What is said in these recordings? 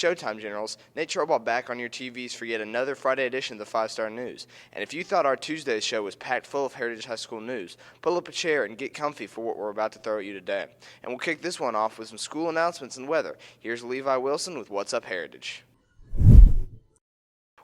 Showtime Generals, Nate Trobaugh back on your TVs for yet another Friday edition of the 5-Star News. And if you thought our Tuesday's show was packed full of Heritage High School news, pull up a chair and get comfy for what we're about to throw at you today. And we'll kick this one off with some school announcements and weather. Here's Levi Wilson with What's Up Heritage.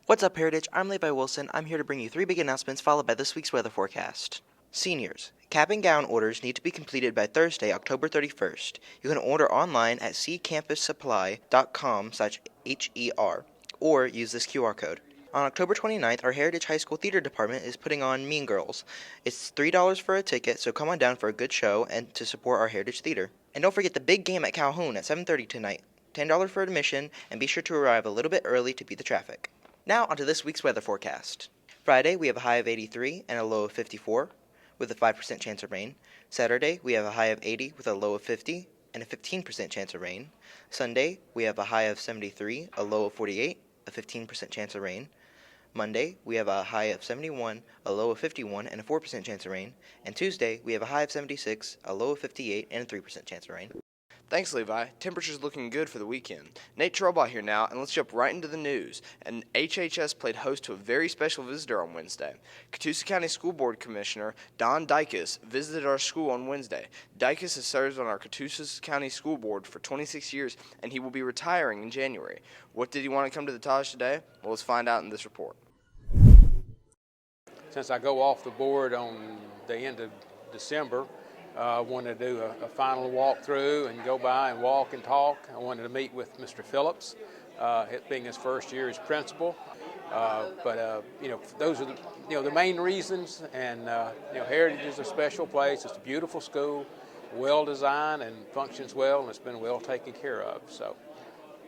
What's up, Heritage? I'm Levi Wilson. I'm here to bring you 3 big announcements followed by this week's weather forecast. Seniors, cap and gown orders need to be completed by Thursday, October 31st. You can order online at ccampussupply.com/HER or use this QR code. On October 29th, our Heritage High School Theater Department is putting on Mean Girls. It's $3 for a ticket, so come on down for a good show and to support our Heritage Theater. And don't forget the big game at Calhoun at 7:30 tonight. $10 for admission, and be sure to arrive a little bit early to beat the traffic. Now onto this week's weather forecast. Friday, we have a high of 83 and a low of 54, with a 5% chance of rain. Saturday, we have a high of 80 with a low of 50 and a 15% chance of rain. Sunday, we have a high of 73, a low of 48, a 15% chance of rain. Monday, we have a high of 71, a low of 51, and a 4% chance of rain. And Tuesday, we have a high of 76, a low of 58, and a 3% chance of rain. Thanks, Levi. Temperature's looking good for the weekend. Nate Trobaugh here now, and let's jump right into the news. And HHS played host to a very special visitor on Wednesday. Catoosa County School Board Commissioner Don Dycus visited our school on Wednesday. Dycus has served on our Catoosa County School Board for 26 years, and he will be retiring in January. What did he want to come to the Taj today? Well, let's find out in this report. Since I go off the board on the end of December, I wanted to do a final walkthrough and go by and walk and talk. I wanted to meet with Mr. Phillips, it being his first year as principal. Those are the main reasons. And Heritage is a special place. It's a beautiful school, well designed and functions well, and it's been well taken care of. So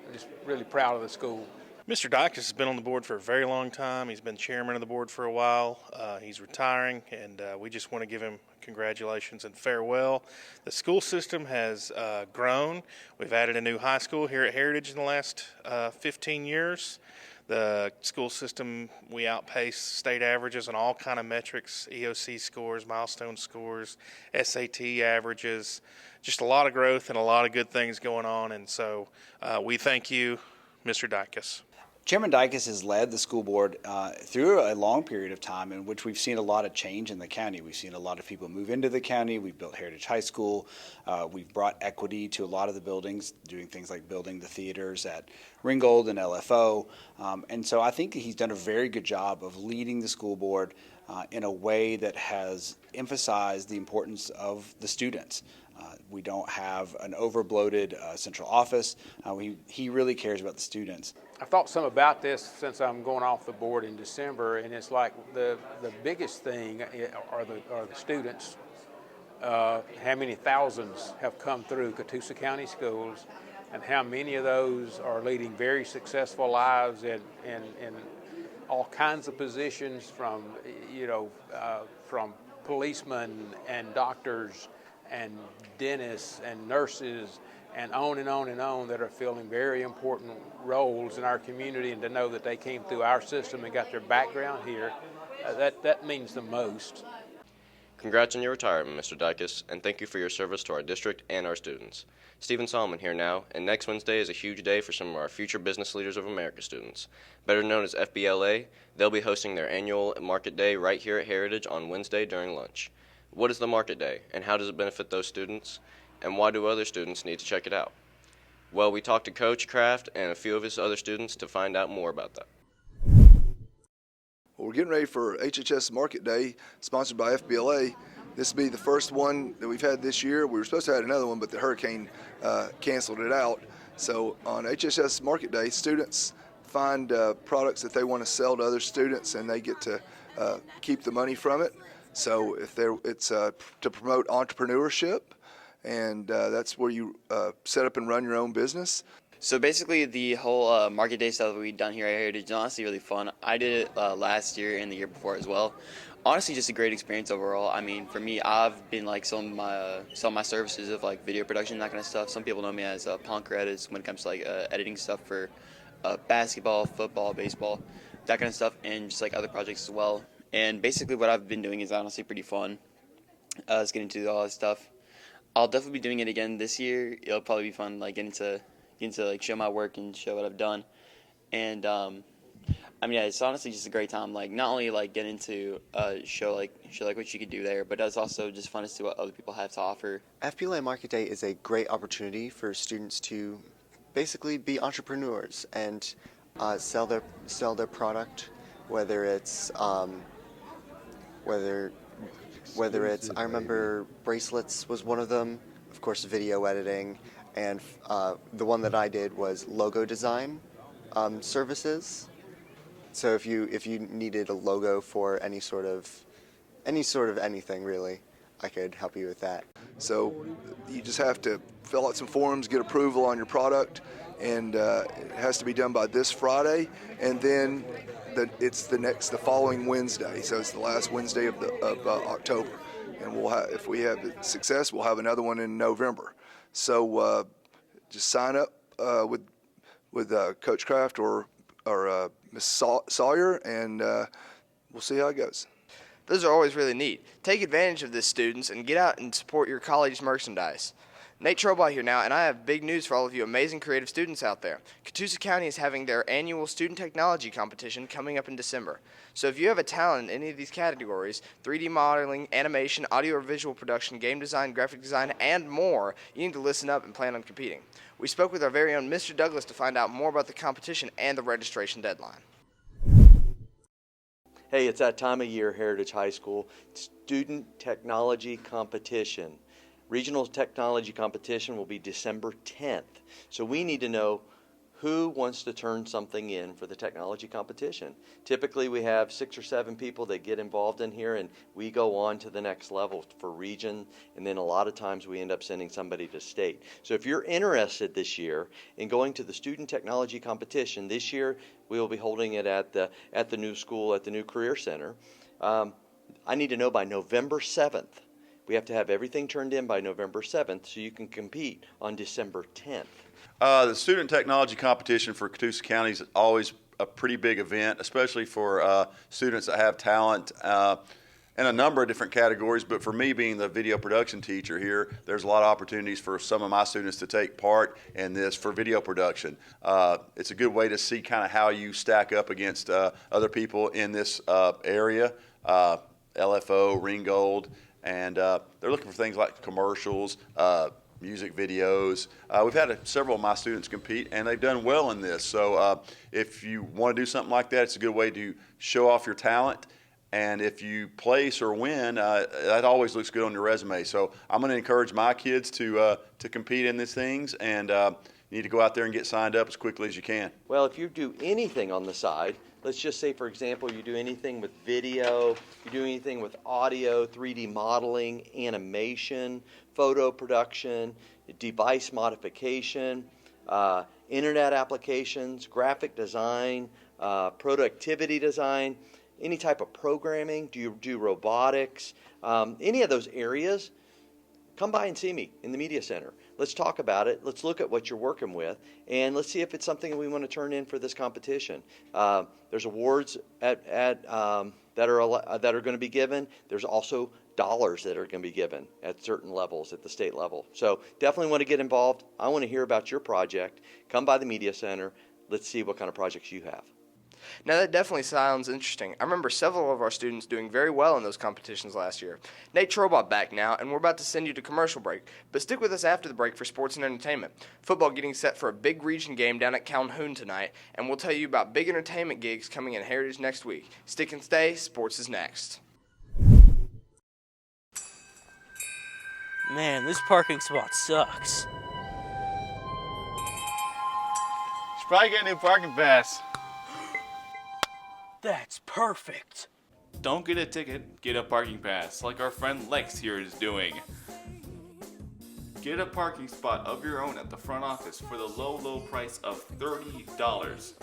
I'm just really proud of the school. Mr. Dycus has been on the board for a very long time. He's been chairman of the board for a while. He's retiring, and we just want to give him congratulations and farewell. The school system has grown. We've added a new high school here at Heritage in the last 15 years. The school system, we outpace state averages on all kind of metrics, EOC scores, milestone scores, SAT averages, just a lot of growth and a lot of good things going on. And so we thank you, Mr. Dycus. Chairman Dycus has led the school board through a long period of time in which we've seen a lot of change in the county. We've seen a lot of people move into the county. We've built Heritage High School. We've brought equity to a lot of the buildings, doing things like building the theaters at Ringgold and LFO. And so I think he's done a very good job of leading the school board in a way that has emphasized the importance of the students. We don't have an over-bloated central office. He really cares about the students. I thought some about this since I'm going off the board in December, and it's like the biggest thing are the students. How many thousands have come through Catoosa County schools, and how many of those are leading very successful lives in all kinds of positions, from policemen and doctors and dentists and nurses and on and on and on, that are filling very important roles in our community. And to know that they came through our system and got their background here, that means the most. Congrats on your retirement, Mr. Dycus, and thank you for your service to our district and our students. Stephen Solomon here now, and next Wednesday is a huge day for some of our future Business Leaders of America students. Better known as FBLA, they'll be hosting their annual Market Day right here at Heritage on Wednesday during lunch. What is the Market Day, and how does it benefit those students, and why do other students need to check it out? Well, we talked to Coach Kraft and a few of his other students to find out more about that. Well, we're getting ready for HHS Market Day, sponsored by FBLA. This will be the first one that we've had this year. We were supposed to have another one, but the hurricane canceled it out. So on HHS Market Day, students find products that they want to sell to other students, and they get to keep the money from it. So it's to promote entrepreneurship, and that's where you set up and run your own business. So basically the whole Market Day stuff that we've done here at Heritage is honestly really fun. I did it last year and the year before as well. Honestly, just a great experience overall. I mean, for me, I've been like selling my services of like video production, that kind of stuff. Some people know me as Punk Edits when it comes to like editing stuff for basketball, football, baseball, that kind of stuff, and just like other projects as well. And basically what I've been doing is honestly pretty fun. It's getting to do all this stuff. I'll definitely be doing it again this year. It'll probably be fun, like getting to getting to like show my work and show what I've done. And I mean, yeah, it's honestly just a great time. Like not only like getting to show like what you could do there, but it's also just fun to see what other people have to offer. FBLA Market Day is a great opportunity for students to basically be entrepreneurs and sell their product, whether it's I remember bracelets was one of them, of course video editing, and the one that I did was logo design services. So if you needed a logo for any sort of anything really, I could help you with that. So you just have to fill out some forms, get approval on your product, and it has to be done by this Friday, and then it's the following Wednesday. So it's the last Wednesday of October, and if we have success, we'll have another one in November. So just sign up with Coach Kraft or Miss Sawyer, and we'll see how it goes. Those are always really neat. Take advantage of this, students, and get out and support your college merchandise. Nate Trobaugh here now, and I have big news for all of you amazing creative students out there. Catoosa County is having their annual Student Technology Competition coming up in December. So if you have a talent in any of these categories, 3D modeling, animation, audio or visual production, game design, graphic design, and more, you need to listen up and plan on competing. We spoke with our very own Mr. Douglas to find out more about the competition and the registration deadline. Hey, it's that time of year, Heritage High School, Student Technology Competition. Regional Technology Competition will be December 10th. So we need to know who wants to turn something in for the technology competition. Typically we have 6 or 7 people that get involved in here, and we go on to the next level for region, and then a lot of times we end up sending somebody to state. So if you're interested this year in going to the Student Technology Competition, this year we will be holding it at the new school, at the new Career Center. I need to know by November 7th. We have to have everything turned in by November 7th so you can compete on December 10th. The Student Technology Competition for Catoosa County is always a pretty big event, especially for students that have talent in a number of different categories. But for me, being the video production teacher here, there's a lot of opportunities for some of my students to take part in this for video production. It's a good way to see kind of how you stack up against other people in this area, LFO, Ringgold, and they're looking for things like commercials, music videos. We've had several of my students compete, and they've done well in this. So if you want to do something like that, it's a good way to show off your talent. And if you place or win, that always looks good on your resume. So I'm going to encourage my kids to compete in these things, and you need to go out there and get signed up as quickly as you can. Well, if you do anything on the side, let's just say, for example, you do anything with video, you do anything with audio, 3D modeling, animation, photo production, device modification, internet applications, graphic design, productivity design, any type of programming, do you do robotics, any of those areas, come by and see me in the Media Center. Let's talk about it. Let's look at what you're working with, and let's see if it's something we want to turn in for this competition. There's awards that are going to be given. There's also dollars that are going to be given at certain levels at the state level. So definitely want to get involved. I want to hear about your project. Come by the Media Center. Let's see what kind of projects you have. Now that definitely sounds interesting. I remember several of our students doing very well in those competitions last year. Nate Trobaugh back now, and we're about to send you to commercial break. But stick with us after the break for sports and entertainment. Football getting set for a big region game down at Calhoun tonight, and we'll tell you about big entertainment gigs coming in Heritage next week. Stick and stay, sports is next. Man, this parking spot sucks. Should probably get a new parking pass. That's perfect. Don't get a ticket, get a parking pass, like our friend Lex here is doing. Get a parking spot of your own at the front office for the low price of $30.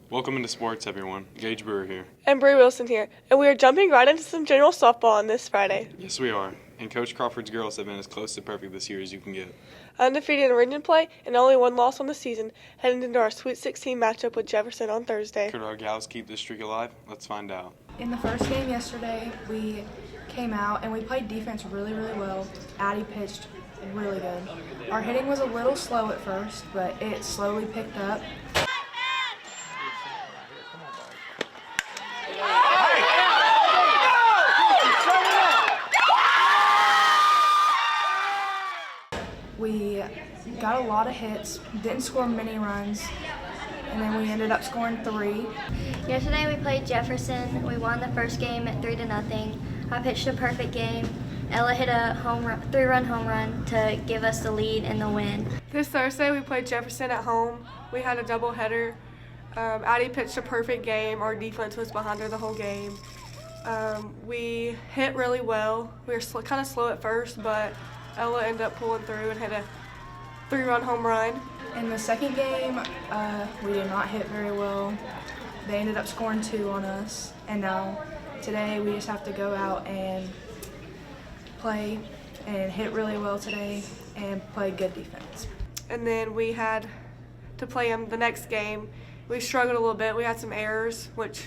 Welcome into sports, everyone. Gage Brewer here. And Brie Wilson here, and we are jumping right into some general softball on this Friday. Yes, we are. And Coach Crawford's girls have been as close to perfect this year as you can get. Undefeated in region play and only one loss on the season, heading into our Sweet 16 matchup with Jefferson on Thursday. Could our gals keep this streak alive? Let's find out. In the first game yesterday, we came out and we played defense really, really well. Addie pitched really good. Our hitting was a little slow at first, but it slowly picked up. We got a lot of hits, didn't score many runs, and then we ended up scoring 3. Yesterday we played Jefferson. We won the first game at 3-0. I pitched a perfect game. Ella hit a 3-run home run to give us the lead and the win. This Thursday we played Jefferson at home. We had a doubleheader. Addie pitched a perfect game. Our defense was behind her the whole game. We hit really well. We were kind of slow at first, but Ella ended up pulling through and hit a 3-run home run. In the second game, we did not hit very well. They ended up scoring 2 on us, and now today we just have to go out and play and hit really well today and play good defense. And then we had to play them the next game. We struggled a little bit. We had some errors, which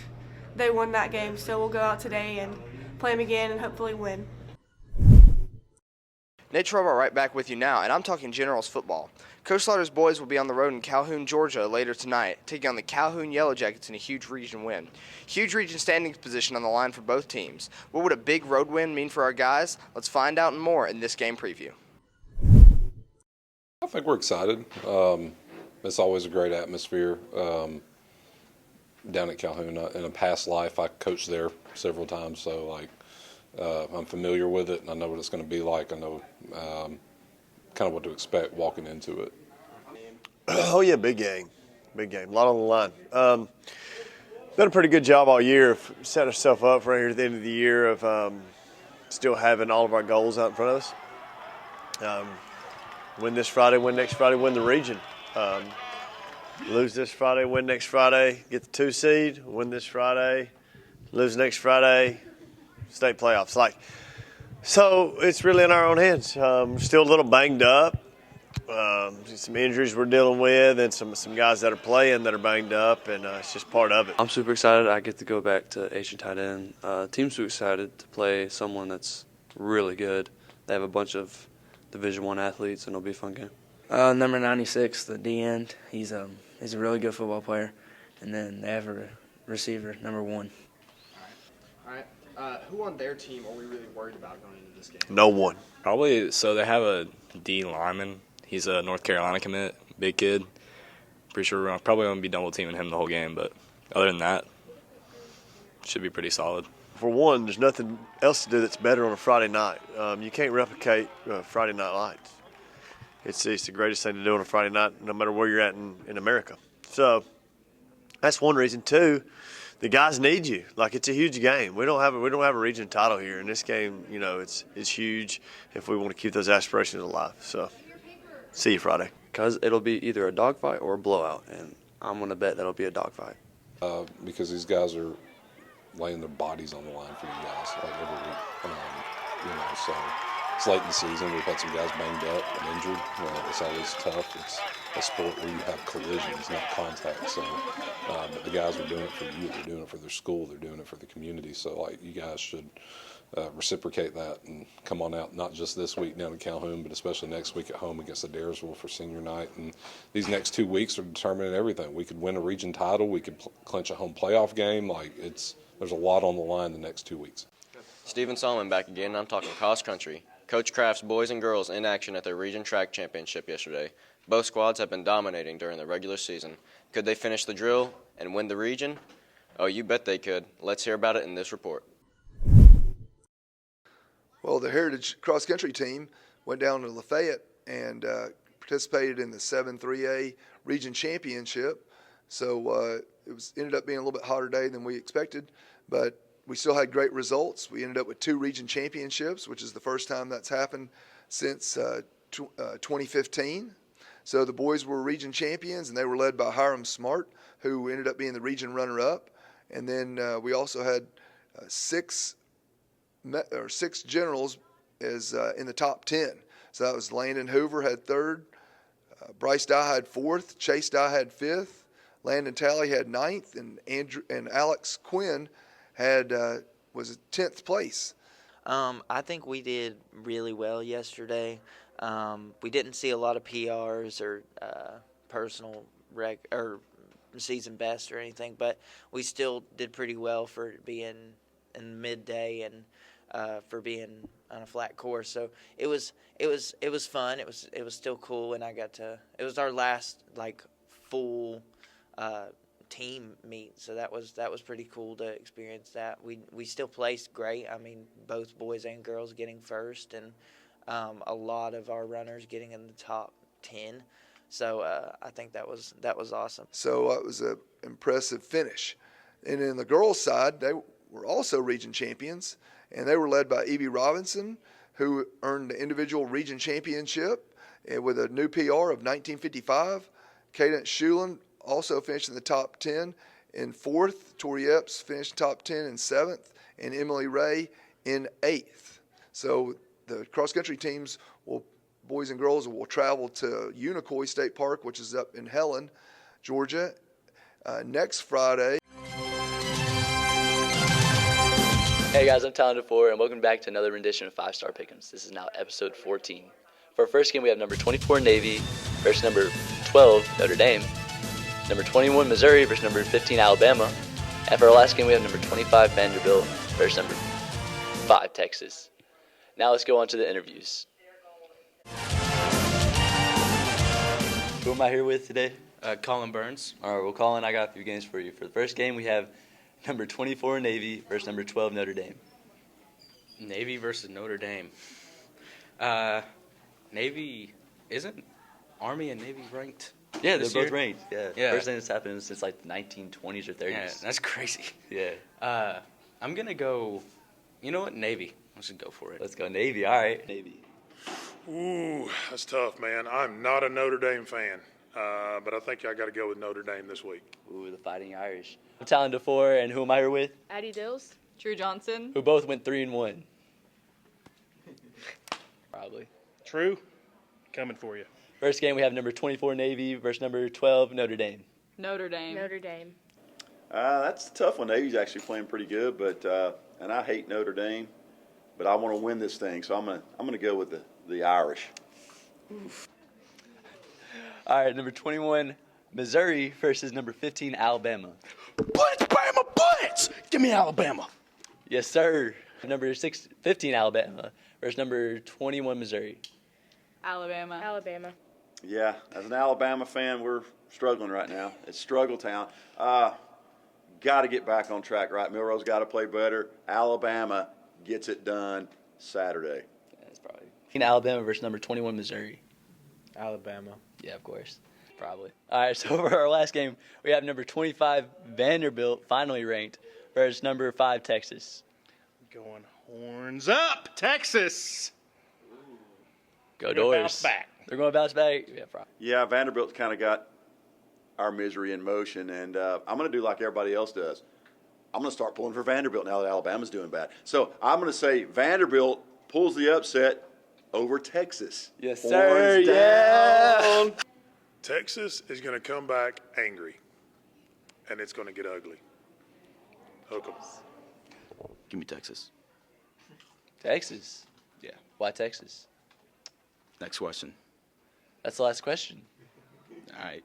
they won that game, so we'll go out today and play them again and hopefully win. Nate Trouble right back with you now, and I'm talking Generals football. Coach Slaughter's boys will be on the road in Calhoun, Georgia later tonight, taking on the Calhoun Yellow Jackets in a huge region win. Huge region standings position on the line for both teams. What would a big road win mean for our guys? Let's find out and more in this game preview. I think we're excited. It's always a great atmosphere down at Calhoun. In a past life, I coached there several times, so I'm familiar with it, and I know what it's going to be like. I know kind of what to expect walking into it. Oh, yeah, big game. Big game. A lot on the line. Done a pretty good job all year of setting ourselves up right here at the end of the year of still having all of our goals out in front of us. Win this Friday, win next Friday, win the region. Lose this Friday, win next Friday, get the 2 seed, win this Friday, lose next Friday, state playoffs. So it's really in our own hands. Still a little banged up. Some injuries we're dealing with, and some guys that are playing that are banged up, and it's just part of it. I'm super excited. I get to go back to Asian tight end. Team's super excited to play someone that's really good. They have a bunch of Division I athletes, and it'll be a fun game. Number 96, the D end. He's a really good football player, and then they have a receiver, number 1. All right. Who on their team are we really worried about going into this game? No one. Probably, so they have a D lineman. He's a North Carolina commit, big kid. Pretty sure we're probably going to be double teaming him the whole game, but other than that, should be pretty solid. For one, there's nothing else to do that's better on a Friday night. You can't replicate Friday night lights. It's the greatest thing to do on a Friday night, no matter where you're at in America. So that's one reason. 2, the guys need you. It's a huge game. We don't have a region title here, and this game, it's huge if we want to keep those aspirations alive. So see you Friday. Because it'll be either a dogfight or a blowout, and I'm going to bet that'll be a dogfight. Because these guys are laying their bodies on the line for you guys every week. So it's late in the season. We've had some guys banged up and injured. It's always tough. It's a sport where you have collisions, not contact. So, but the guys are doing it for you. They're doing it for their school. They're doing it for the community. So, you guys should reciprocate that and come on out, not just this week down in Calhoun, but especially next week at home against Adairsville for senior night. And these next 2 weeks are determining everything. We could win a region title. We could clinch a home playoff game. There's a lot on the line the next 2 weeks. Stephen Solomon back again. I'm talking cross country. Coach Kraft's boys and girls in action at their region track championship yesterday. Both squads have been dominating during the regular season. Could they finish the drill and win the region? Oh, you bet they could. Let's hear about it in this report. Well, the Heritage Cross Country team went down to Lafayette and participated in the 7-3A Region Championship. So it ended up being a little bit hotter day than we expected, but we still had great results. We ended up with 2 region championships, which is the first time that's happened since 2015. So the boys were region champions, and they were led by Hiram Smart, who ended up being the region runner-up. And then we also had 6 generals as in the top 10. So that was Landon Hoover had 3rd, Bryce Dye had 4th, Chase Dye had 5th, Landon Talley had 9th, and Alex Quinn had was 10th place. I think we did really well yesterday. We didn't see a lot of PRs or personal or season best or anything, but we still did pretty well for being in midday and for being on a flat course. So it was fun. It was still cool, and it was our last full team meet, so that was pretty cool to experience that. We still placed great. I mean, both boys and girls getting first, and a lot of our runners getting in the top 10. So I think that was awesome. So it was an impressive finish. And in the girls' side, they were also region champions, and they were led by Evie Robinson, who earned the individual region championship with a new PR of 1955. Cadence Shulin also finished in the top 10 in 4th. Tori Epps finished top 10 in 7th, and Emily Ray in 8th. So the cross-country teams, boys and girls, will travel to Unicoi State Park, which is up in Helen, Georgia, next Friday. Hey guys, I'm Talented 4, and welcome back to another rendition of 5 Star Pick'ems. This is now episode 14. For our first game, we have number 24 Navy versus number 12 Notre Dame, number 21 Missouri versus number 15 Alabama, and for our last game, we have number 25 Vanderbilt versus number 5 Texas. Now let's go on to the interviews. Who am I here with today? Colin Burns. All right, well, Colin, I got a few games for you. For the first game, we have number 24 Navy versus number 12 Notre Dame. Navy versus Notre Dame. Navy isn't Army and Navy ranked? Yeah, they're this both year? ranked. Yeah. Yeah. First thing that's happened since like the 1920s or 30s. Yeah, that's crazy. Yeah. I'm gonna go. You know what? Navy. Let's just go for it. Let's go Navy. All right, Navy. Ooh, that's tough, man. I'm not a Notre Dame fan, but I think I got to go with Notre Dame this week. Ooh, the Fighting Irish. I'm Talented 4, and who am I here with? Addie Dills, Drew Johnson. Who both went 3-1. Probably. True. Coming for you. First game, we have number 24 Navy versus number 12 Notre Dame. Notre Dame. Notre Dame. That's a tough one. Navy's actually playing pretty good, but and I hate Notre Dame, but I want to win this thing, so I'm gonna go with the Irish. Oof. All right, number 21 Missouri versus number 15 Alabama. Blitz, Bama, blitz! Give me Alabama. Yes, sir. Number 15 Alabama versus number 21 Missouri. Alabama. Alabama. Yeah, as an Alabama fan, we're struggling right now. It's struggle town. Got to get back on track, right? Milrose's got to play better. Alabama gets it done Saturday. Yeah, that's probably. Alabama versus number 21 Missouri. Alabama. Yeah, of course. Probably. All right, so for our last game, we have number 25 Vanderbilt, finally ranked, versus number 5 Texas. Going horns up, Texas. Go Doors. Bounce back. They're going to bounce back? Yeah, probably. Yeah, Vanderbilt's kind of got our misery in motion, and I'm going to do like everybody else does. I'm going to start pulling for Vanderbilt now that Alabama's doing bad. So I'm going to say Vanderbilt pulls the upset over Texas. Yes, sir. Yeah. Texas is going to come back angry, and it's going to get ugly. Hook 'em. Give me Texas. Texas? Yeah. Why Texas? Next question. That's the last question. All right.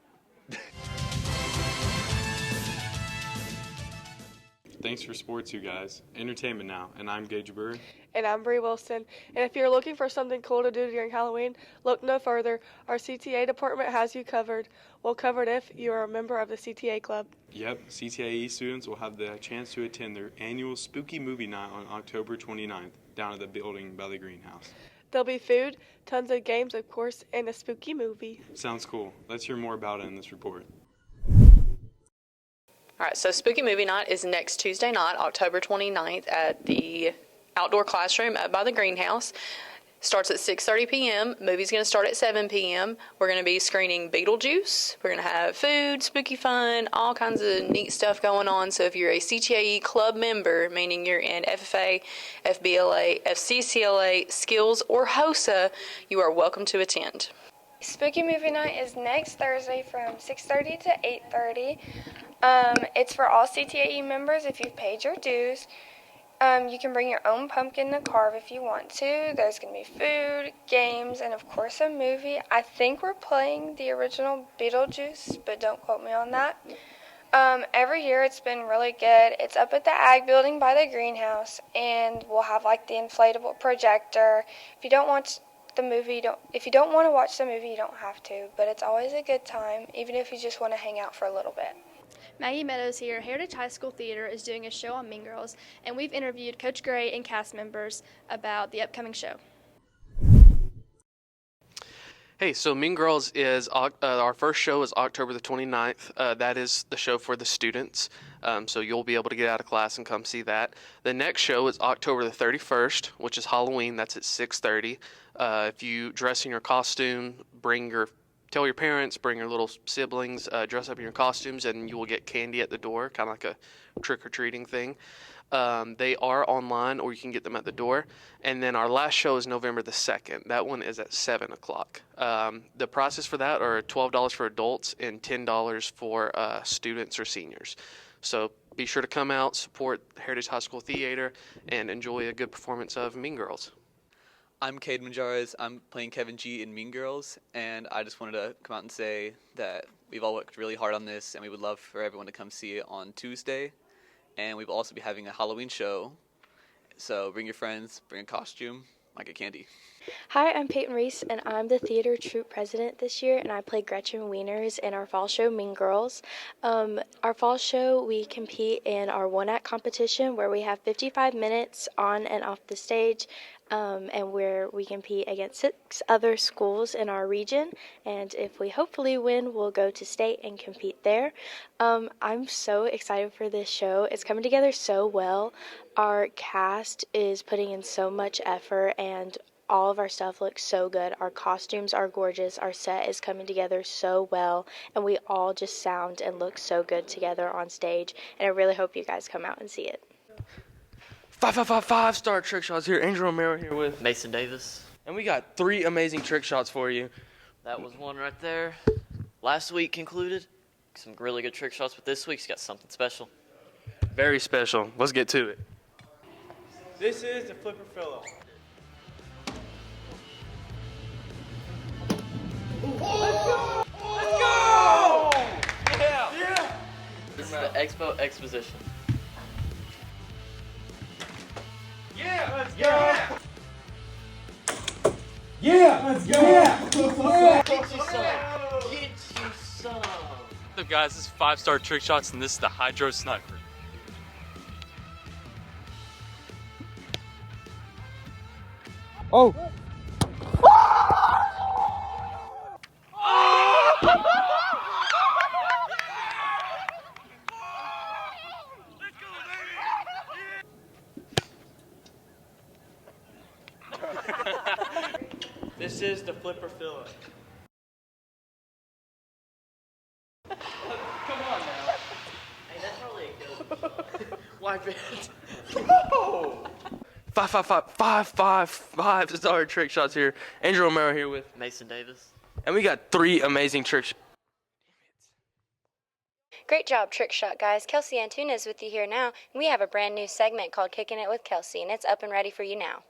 Thanks for sports, you guys. Entertainment now, and I'm Gage Burr. And I'm Bree Wilson. And if you're looking for something cool to do during Halloween, look no further. Our CTA department has you covered. Well covered if you are a member of the CTA club. Yep, CTAE students will have the chance to attend their annual Spooky Movie Night on October 29th down at the building by the greenhouse. There'll be food, tons of games, of course, and a spooky movie. Sounds cool. Let's hear more about it in this report. All right, so Spooky Movie Night is next Tuesday night, October 29th at the outdoor classroom up by the greenhouse. Starts at 6:30 p.m. Movie's going to start at 7 p.m. We're going to be screening Beetlejuice. We're going to have food, spooky fun, all kinds of neat stuff going on. So if you're a CTAE club member, meaning you're in FFA, FBLA, FCCLA, Skills, or HOSA, you are welcome to attend. Spooky Movie Night is next Thursday from 6:30 to 8:30. It's for all CTAE members if you've paid your dues. You can bring your own pumpkin to carve if you want to. There's going to be food, games, and of course a movie. I think we're playing the original Beetlejuice, but don't quote me on that. Every year it's been really good. It's up at the Ag Building by the greenhouse, and we'll have like the inflatable projector. If you don't want to watch the movie, you don't have to, but it's always a good time, even if you just want to hang out for a little bit. Maggie Meadows here. Heritage High School Theater is doing a show on Mean Girls, and we've interviewed Coach Gray and cast members about the upcoming show. Hey, so Mean Girls is our first show is October the 29th. That is the show for the students, so you'll be able to get out of class and come see that. The next show is October the 31st, which is Halloween. That's at 6:30. If you dress in your costume, tell your parents, bring your little siblings, dress up in your costumes, and you will get candy at the door, kind of like a trick-or-treating thing. They are online, or you can get them at the door. And then our last show is November the 2nd. That one is at 7 o'clock. The prices for that are $12 for adults and $10 for students or seniors. So be sure to come out, support Heritage High School Theater, and enjoy a good performance of Mean Girls. I'm Cade Majares. I'm playing Kevin G in Mean Girls, and I just wanted to come out and say that we've all worked really hard on this, and we would love for everyone to come see it on Tuesday. And we'll also be having a Halloween show, so bring your friends, bring a costume, might get candy. Hi, I'm Peyton Reese, and I'm the theater troupe president this year, and I play Gretchen Wieners in our fall show, Mean Girls. Our fall show, we compete in our one-act competition where we have 55 minutes on and off the stage, and where we compete against 6 other schools in our region, and if we hopefully win, we'll go to state and compete there. I'm so excited for this show. It's coming together so well. Our cast is putting in so much effort, and all of our stuff looks so good. Our costumes are gorgeous. Our set is coming together so well, and we all just sound and look so good together on stage, and I really hope you guys come out and see it. 5-5-5-5-star trick shots here. Angel Romero here with Mason Davis. And we got 3 amazing trick shots for you. That was one right there. Last week concluded. Some really good trick shots, but this week's got something special. Very special. Let's get to it. This is the Flipper Fill-Up. Let's go! Let's go! Yeah! Yeah! This is the Expo Exposition. Yeah! Let's go! Yeah! Let's go! Yeah! Get you some! Get you some! What's up, guys? This is 5-star trick shots, and this is the Hydro Sniper. Oh! This is the Flipper Fill-Up. Come on now. Hey, that's probably a good shot. Wipe it. Whoa! 5-5-5-5-5-5-star trick shots here. Angel Romero here with Mason Davis. And we got 3 amazing trick shots. Great job, trick shot guys. Kelsey Antunes with you here now, and we have a brand new segment called Kicking It with Kelsey, and it's up and ready for you now.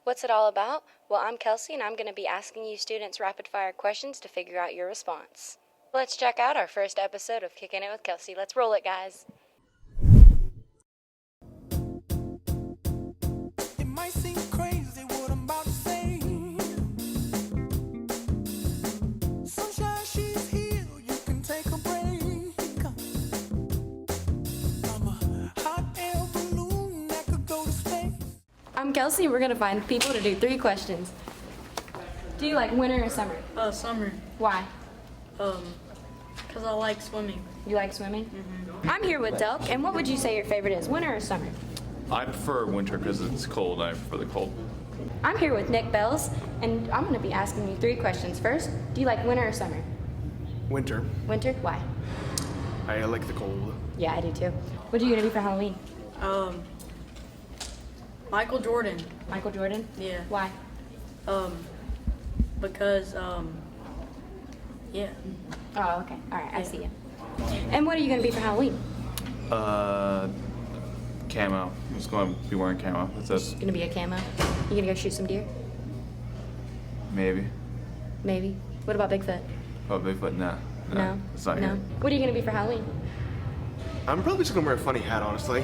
What's it all about? Well, I'm Kelsey, and I'm going to be asking you students rapid-fire questions to figure out your response. Let's check out our first episode of Kicking It with Kelsey. Let's roll it, guys. It might seem crazy what I'm about to say. Sunshine, she's here, you can take a break. I'm a hot air balloon that could go to space. I'm Kelsey. We're going to find people to do 3 questions. Do you like winter or summer? Summer. Why? Because I like swimming. You like swimming? Mm-hmm. I'm here with Delk, and what would you say your favorite is, winter or summer? I prefer winter because it's cold. I prefer the cold. I'm here with Nick Bells, and I'm going to be asking you 3 questions. First, do you like winter or summer? Winter. Winter? Why? I like the cold. Yeah, I do too. What are you going to do for Halloween? Michael Jordan. Michael Jordan? Yeah. Why? Because Yeah. Oh, okay. All right, I see you. And what are you going to be for Halloween? Camo. I'm just going to be wearing camo. That's it. Going to be a camo? You going to go shoot some deer? Maybe. Maybe. What about Bigfoot? Oh, Bigfoot? Nah. No. It's not No. here. What are you going to be for Halloween? I'm probably just gonna wear a funny hat, honestly.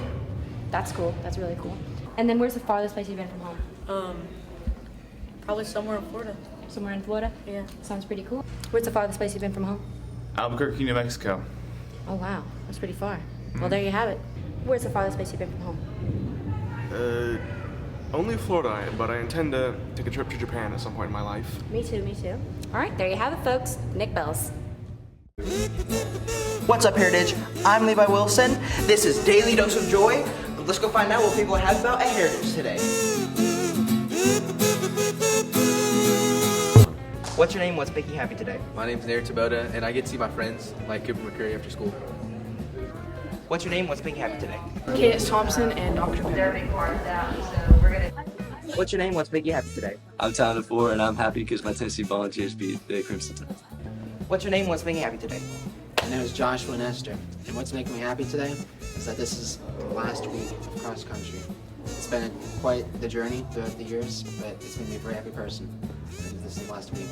That's cool. That's really cool. And then where's the farthest place you've been from home? Probably somewhere in Florida. Somewhere in Florida? Yeah. Sounds pretty cool. Where's the farthest place you've been from home? Albuquerque, New Mexico. Oh, wow. That's pretty far. Well, there you have it. Where's the farthest place you've been from home? Only Florida, but I intend to take a trip to Japan at some point in my life. Me too, me too. All right, there you have it, folks. Nick Bells. What's up, Heritage? I'm Levi Wilson. This is Daily Dose of Joy. Let's go find out what people have about at Heritage today. What's your name? What's making you happy today? My name's Nair Taboda, and I get to see my friends like Cooper McCurry after school. What's your name? What's making you happy today? Cadence Thompson and Dr. Pepper. What's your name? What's making you happy today? I'm Talented 4, and I'm happy because my Tennessee Volunteers beat the Crimson Tide. What's your name? What's making you happy today? My name is Joshua Nestor, and what's making me happy today is that this is the last week of cross country. It's been quite the journey throughout the years, but it's made me a very happy person. And this is the last week.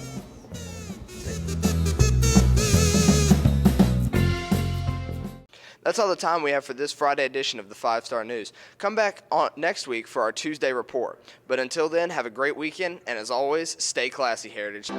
That's all the time we have for this Friday edition of the 5 Star News. Come back on next week for our Tuesday report. But until then, have a great weekend, and as always, stay classy, Heritage.